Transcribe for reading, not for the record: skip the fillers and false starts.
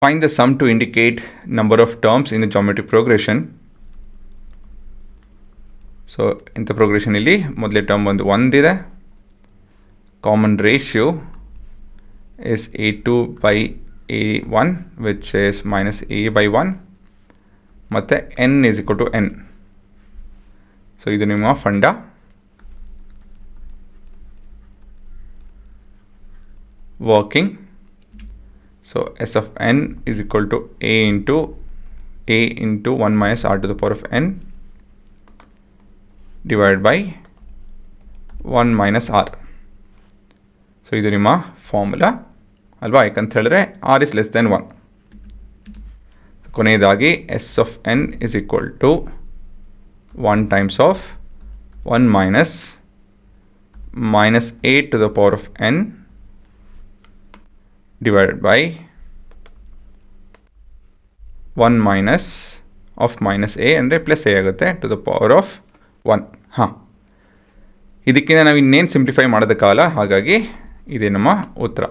Find the sum to indicate number of terms in the geometric progression. So ಇಂಥ progression ಇಲ್ಲಿ ಮೊದಲೇ term ಒಂದು 1 ಇದೆ. Common ratio is a2 by a1 which is minus a by 1 ಮತ್ತು n is equal to n. So ಇದು ನಿಮ್ಮ fund. Working. So S of n is equal to a into 1 minus r to the power of n divided by 1 minus r. So ಇದು ನಿಮ್ಮ formula ಅಲ್ವಾ, ಯಾಕಂತ ಹೇಳಿದ್ರೆ r is less than 1. ಕೊನೆಯದಾಗಿ S of n is equal to 1 times of 1 minus a to the power of n divided by 1 minus of minus a ಅಂದರೆ plus a ಆಗುತ್ತೆ to the power of 1. ಇದಕ್ಕಿಂತ ನಾವು ಇನ್ನೇನು simplify ಮಾಡೋದಕ್ಕಾಗಲ್ಲ, ಹಾಗಾಗಿ ಇದೇ ನಮ್ಮ ಉತ್ತರ.